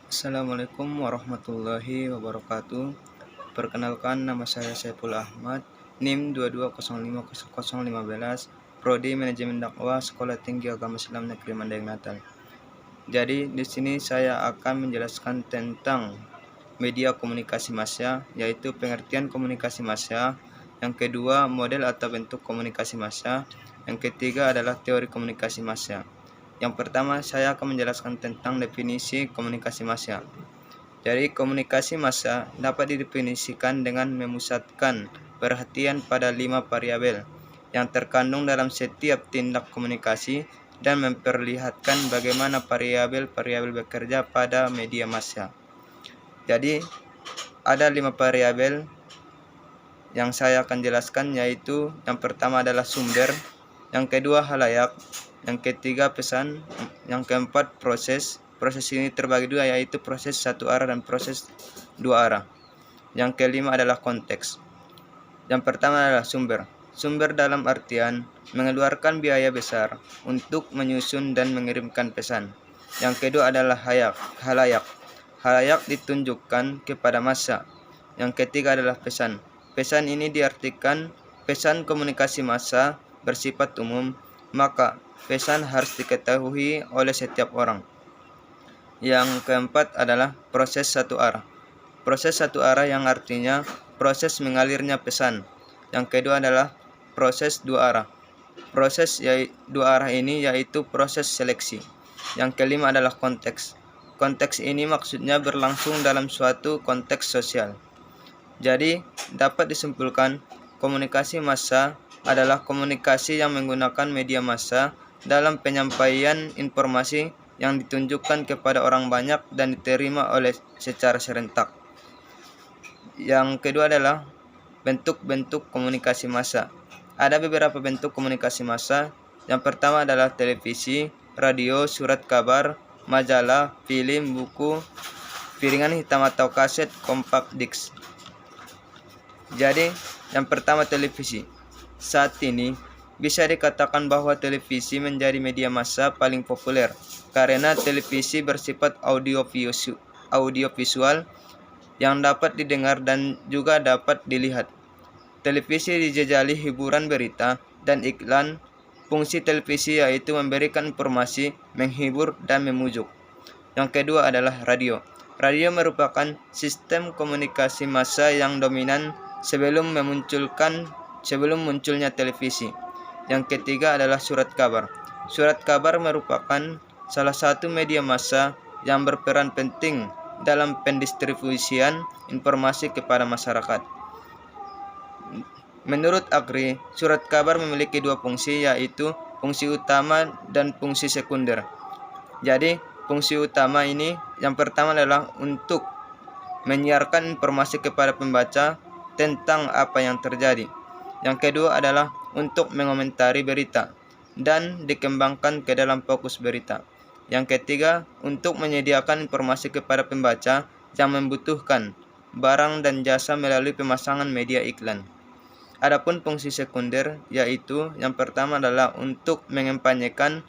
Assalamualaikum warahmatullahi wabarakatuh. Perkenalkan, nama saya Saiful Ahmad, NIM 22050015, Prodi Manajemen Dakwah, Sekolah Tinggi Agama Islam Negeri Mandailing Natal. Jadi di sini saya akan menjelaskan tentang media komunikasi massa, yaitu pengertian komunikasi massa. Yang kedua, model atau bentuk komunikasi massa. Yang ketiga adalah teori komunikasi massa. Yang pertama, saya akan menjelaskan tentang definisi komunikasi massa. Jadi, komunikasi massa dapat didefinisikan dengan memusatkan perhatian pada 5 variabel yang terkandung dalam setiap tindak komunikasi dan memperlihatkan bagaimana variabel-variabel bekerja pada media massa. Jadi, ada 5 variabel yang saya akan jelaskan, yaitu yang pertama adalah sumber, yang kedua halayak, yang ketiga pesan, yang keempat proses. Proses ini terbagi dua, yaitu proses satu arah dan proses dua arah. Yang kelima adalah konteks. Yang pertama adalah sumber. Sumber dalam artian mengeluarkan biaya besar untuk menyusun dan mengirimkan pesan. Yang kedua adalah halayak. Halayak ditunjukkan kepada massa. Yang ketiga adalah pesan. Pesan ini diartikan pesan komunikasi massa bersifat umum, maka pesan harus diketahui oleh setiap orang. Yang keempat adalah proses satu arah. Proses satu arah yang artinya proses mengalirnya pesan. Yang kedua adalah proses dua arah. Proses dua arah ini yaitu proses seleksi. Yang kelima adalah konteks. Konteks ini maksudnya berlangsung dalam suatu konteks sosial. Jadi, dapat disimpulkan komunikasi massa adalah komunikasi yang menggunakan media massa dalam penyampaian informasi yang ditunjukkan kepada orang banyak dan diterima oleh secara serentak. Yang kedua adalah bentuk-bentuk komunikasi massa. Ada beberapa bentuk komunikasi massa. Yang pertama adalah televisi, radio, surat kabar, majalah, film, buku, piringan hitam atau kaset, compact disc. Jadi, yang pertama televisi. Saat ini bisa dikatakan bahwa televisi menjadi media massa paling populer karena televisi bersifat audiovisual yang dapat didengar dan juga dapat dilihat. Televisi dijajali hiburan berita dan iklan. Fungsi televisi yaitu memberikan informasi, menghibur, dan memujuk. Yang kedua adalah radio. Radio merupakan sistem komunikasi massa yang dominan sebelum munculnya televisi. Yang ketiga adalah surat kabar. Surat kabar merupakan salah satu media massa yang berperan penting dalam pendistribusian informasi kepada masyarakat. Menurut Agri, surat kabar memiliki dua fungsi, yaitu fungsi utama dan fungsi sekunder. Jadi, fungsi utama ini yang pertama adalah untuk menyiarkan informasi kepada pembaca tentang apa yang terjadi. Yang kedua adalah untuk mengomentari berita dan dikembangkan ke dalam fokus berita. Yang ketiga, untuk menyediakan informasi kepada pembaca yang membutuhkan barang dan jasa melalui pemasangan media iklan. Adapun fungsi sekunder, yaitu yang pertama adalah untuk mengempanyekan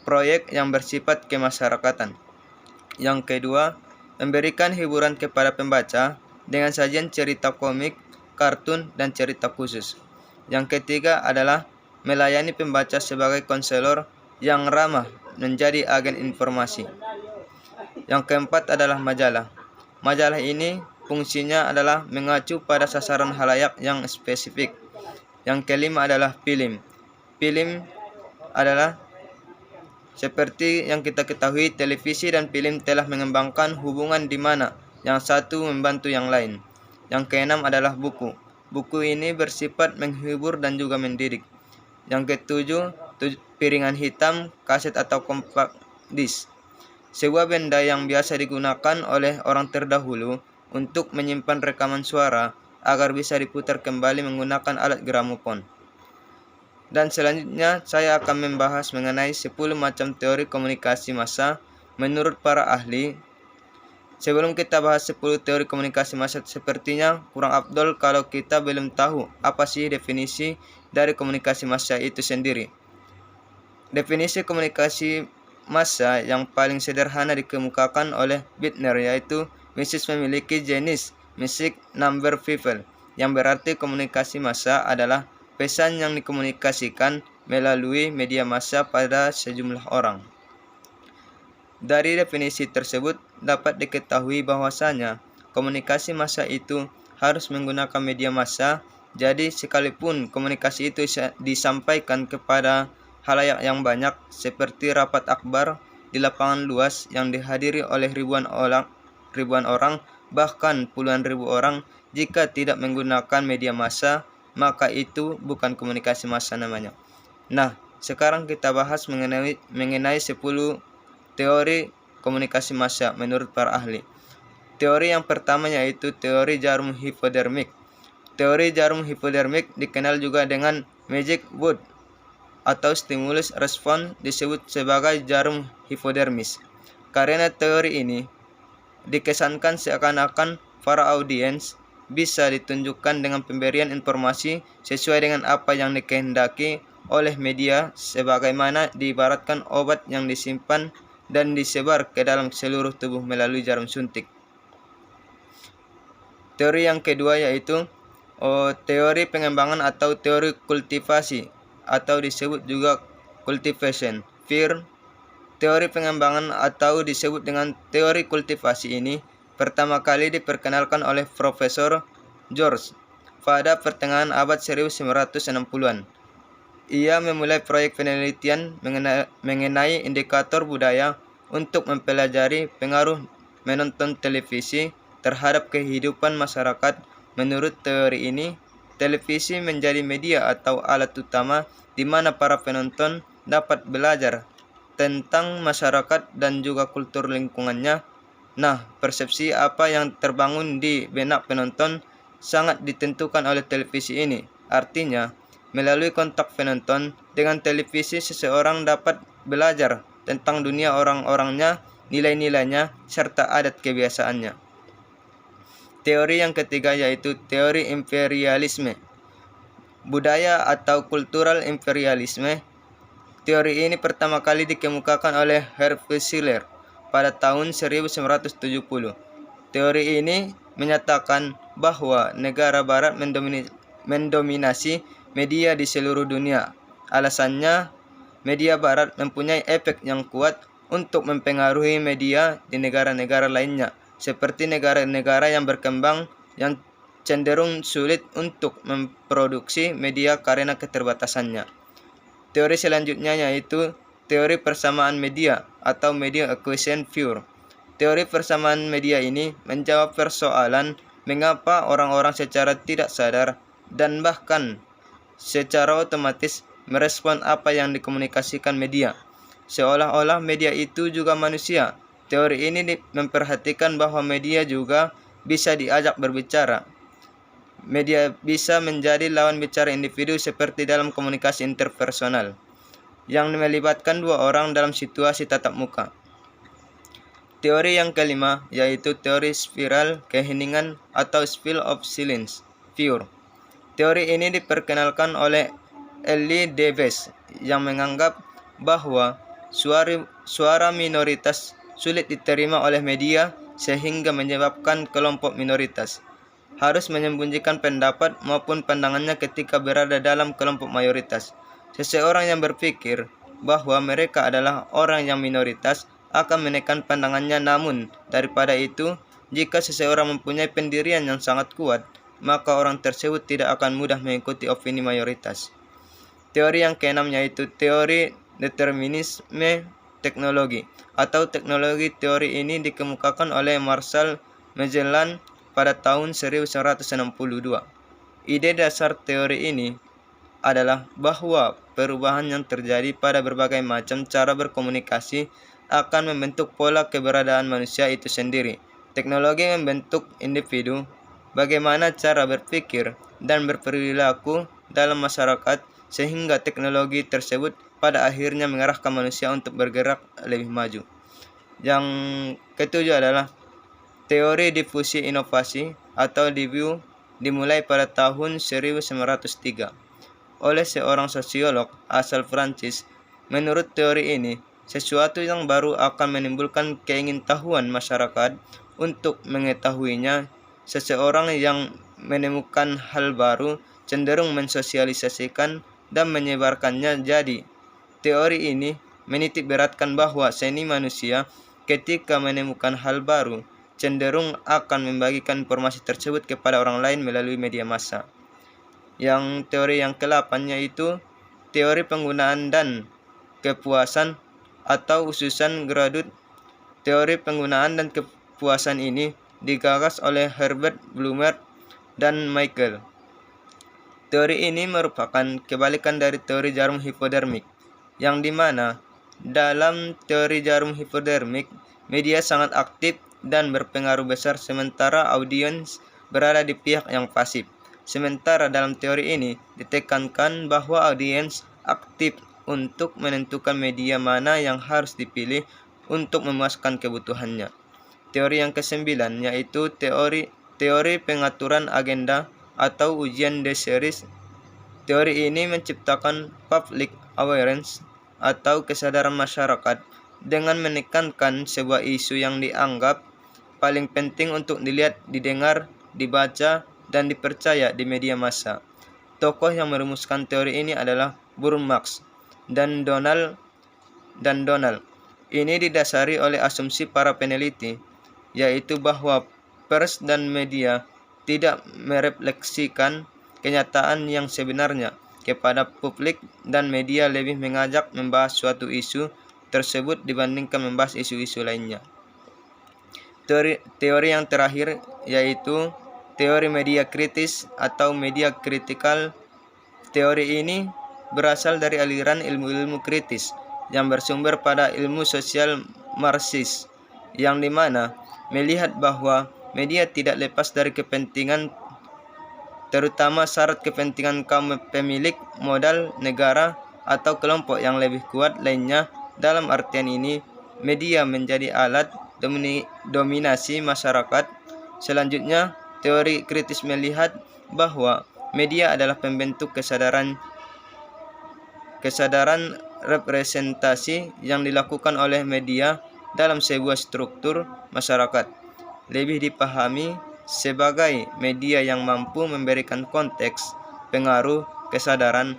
proyek yang bersifat kemasyarakatan. Yang kedua, memberikan hiburan kepada pembaca dengan sajian cerita komik, kartun, dan cerita khusus. Yang ketiga adalah melayani pembaca sebagai konselor yang ramah menjadi agen informasi. Yang keempat adalah majalah. Majalah ini fungsinya adalah mengacu pada sasaran halayak yang spesifik. Yang kelima adalah film. Film adalah seperti yang kita ketahui, televisi dan film telah mengembangkan hubungan di mana yang satu membantu yang lain. Yang keenam adalah buku. Buku ini bersifat menghibur dan juga mendidik. Yang ketujuh, piringan hitam, kaset atau compact disc. Sebuah benda yang biasa digunakan oleh orang terdahulu untuk menyimpan rekaman suara agar bisa diputar kembali menggunakan alat gramofon. Dan selanjutnya saya akan membahas mengenai 10 macam teori komunikasi massa menurut para ahli. Sebelum kita bahas 10 teori komunikasi massa, sepertinya kurang afdol kalau kita belum tahu apa sih definisi dari komunikasi massa itu sendiri. Definisi komunikasi massa yang paling sederhana dikemukakan oleh Bittner, yaitu message memiliki jenis message number people, yang berarti komunikasi massa adalah pesan yang dikomunikasikan melalui media massa pada sejumlah orang. Dari definisi tersebut dapat diketahui bahwasanya komunikasi massa itu harus menggunakan media massa. Jadi sekalipun komunikasi itu disampaikan kepada halayak yang banyak seperti rapat akbar di lapangan luas yang dihadiri oleh ribuan orang, bahkan puluhan ribu orang, jika tidak menggunakan media massa, maka itu bukan komunikasi massa namanya. Nah, sekarang kita bahas mengenai 10 teori komunikasi massa menurut para ahli. Teori yang pertama yaitu teori jarum hipodermik. Teori jarum hipodermik dikenal juga dengan magic word atau stimulus respons, disebut sebagai jarum hipodermis. Karena teori ini dikesankan seakan-akan para audiens bisa ditunjukkan dengan pemberian informasi sesuai dengan apa yang dikehendaki oleh media, sebagaimana diibaratkan obat yang disimpan dan disebar ke dalam seluruh tubuh melalui jarum suntik. Teori yang kedua yaitu teori pengembangan atau teori kultivasi, atau disebut juga cultivation fear. Teori pengembangan atau disebut dengan teori kultivasi ini pertama kali diperkenalkan oleh Profesor George pada pertengahan abad 1960-an. Ia memulai proyek penelitian mengenai indikator budaya untuk mempelajari pengaruh menonton televisi terhadap kehidupan masyarakat. Menurut teori ini, televisi menjadi media atau alat utama di mana para penonton dapat belajar tentang masyarakat dan juga kultur lingkungannya. Nah, persepsi apa yang terbangun di benak penonton sangat ditentukan oleh televisi ini. Artinya, melalui kontak penonton dengan televisi, seseorang dapat belajar tentang dunia orang-orangnya, nilai-nilainya, serta adat kebiasaannya. Teori yang ketiga yaitu teori imperialisme. Budaya atau cultural imperialisme. Teori ini pertama kali dikemukakan oleh Herbert Schiller pada tahun 1970. Teori ini menyatakan bahwa negara barat mendominasi media di seluruh dunia. Alasannya, media barat mempunyai efek yang kuat untuk mempengaruhi media di negara-negara lainnya, seperti negara-negara yang berkembang yang cenderung sulit untuk memproduksi media karena keterbatasannya. Teori selanjutnya yaitu teori persamaan media atau media acquisition theory. Teori persamaan media ini menjawab persoalan mengapa orang-orang secara tidak sadar dan bahkan secara otomatis merespon apa yang dikomunikasikan media, seolah-olah media itu juga manusia. Teori ini memperhatikan bahwa media juga bisa diajak berbicara. Media bisa menjadi lawan bicara individu seperti dalam komunikasi interpersonal yang melibatkan dua orang dalam situasi tatap muka. Teori yang kelima yaitu teori spiral keheningan atau spiral of silence theory. Teori ini diperkenalkan oleh Elie Davis yang menganggap bahwa suara minoritas sulit diterima oleh media sehingga menyebabkan kelompok minoritas harus menyembunyikan pendapat maupun pandangannya ketika berada dalam kelompok mayoritas. Seseorang yang berpikir bahwa mereka adalah orang yang minoritas akan menekan pandangannya, namun daripada itu, jika seseorang mempunyai pendirian yang sangat kuat, maka orang tersebut tidak akan mudah mengikuti opini mayoritas. Teori yang keenam yaitu teori determinisme teknologi atau teknologi. Teori ini dikemukakan oleh Marshall Magellan pada tahun 1962. Ide dasar teori ini adalah bahwa perubahan yang terjadi pada berbagai macam cara berkomunikasi akan membentuk pola keberadaan manusia itu sendiri. Teknologi membentuk individu, bagaimana cara berpikir dan berperilaku dalam masyarakat, sehingga teknologi tersebut pada akhirnya mengarahkan manusia untuk bergerak lebih maju. Yang ketujuh adalah teori difusi inovasi atau DIFU, dimulai pada tahun 1903 oleh seorang sosiolog asal Prancis. Menurut teori ini, Sesuatu yang baru akan menimbulkan keingintahuan masyarakat untuk mengetahuinya. Seseorang yang menemukan hal baru cenderung mensosialisasikan dan menyebarkannya. Jadi, teori ini menitik beratkan bahwa seni manusia ketika menemukan hal baru cenderung akan membagikan informasi tersebut kepada orang lain melalui media massa. Yang teori yang ke-8 yaitu teori penggunaan dan kepuasan atau ususan Graduate. Teori penggunaan dan kepuasan ini digagas oleh Herbert Blumer dan Michael. Teori ini merupakan kebalikan dari teori jarum hipodermik, yang dimana dalam teori jarum hipodermik, media sangat aktif dan berpengaruh besar sementara audiens berada di pihak yang pasif. Sementara dalam teori ini ditekankan bahwa audiens aktif untuk menentukan media mana yang harus dipilih untuk memuaskan kebutuhannya. Teori yang ke-9 yaitu teori pengaturan agenda atau ujian de series. Teori ini menciptakan public awareness atau kesadaran masyarakat dengan menekankan sebuah isu yang dianggap paling penting untuk dilihat, didengar, dibaca, dan dipercaya di media massa. Tokoh yang merumuskan teori ini adalah Burl Marx dan Donald. Ini didasari oleh asumsi para peneliti, yaitu bahwa pers dan media tidak merefleksikan kenyataan yang sebenarnya kepada publik dan media lebih mengajak membahas suatu isu tersebut dibandingkan membahas isu-isu lainnya. Teori yang terakhir yaitu teori media kritis atau media kritikal. Teori ini berasal dari aliran ilmu-ilmu kritis yang bersumber pada ilmu sosial Marxis, yang dimana melihat bahwa media tidak lepas dari kepentingan, terutama syarat kepentingan kaum pemilik, modal, negara, atau kelompok yang lebih kuat lainnya. Dalam artian ini, media menjadi alat dominasi masyarakat. Selanjutnya, teori kritis melihat bahwa media adalah pembentuk kesadaran representasi yang dilakukan oleh media dalam sebuah struktur masyarakat. Lebih dipahami sebagai media yang mampu memberikan konteks, pengaruh, kesadaran,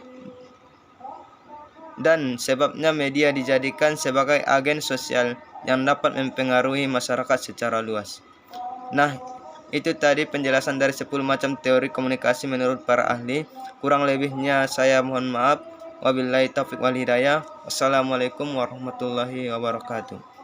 dan sebabnya media dijadikan sebagai agen sosial yang dapat mempengaruhi masyarakat secara luas. Nah, itu tadi penjelasan dari 10 macam teori komunikasi menurut para ahli. Kurang lebihnya saya mohon maaf. Wabillahi taufiq wal hidayah. Wassalamualaikum warahmatullahi wabarakatuh.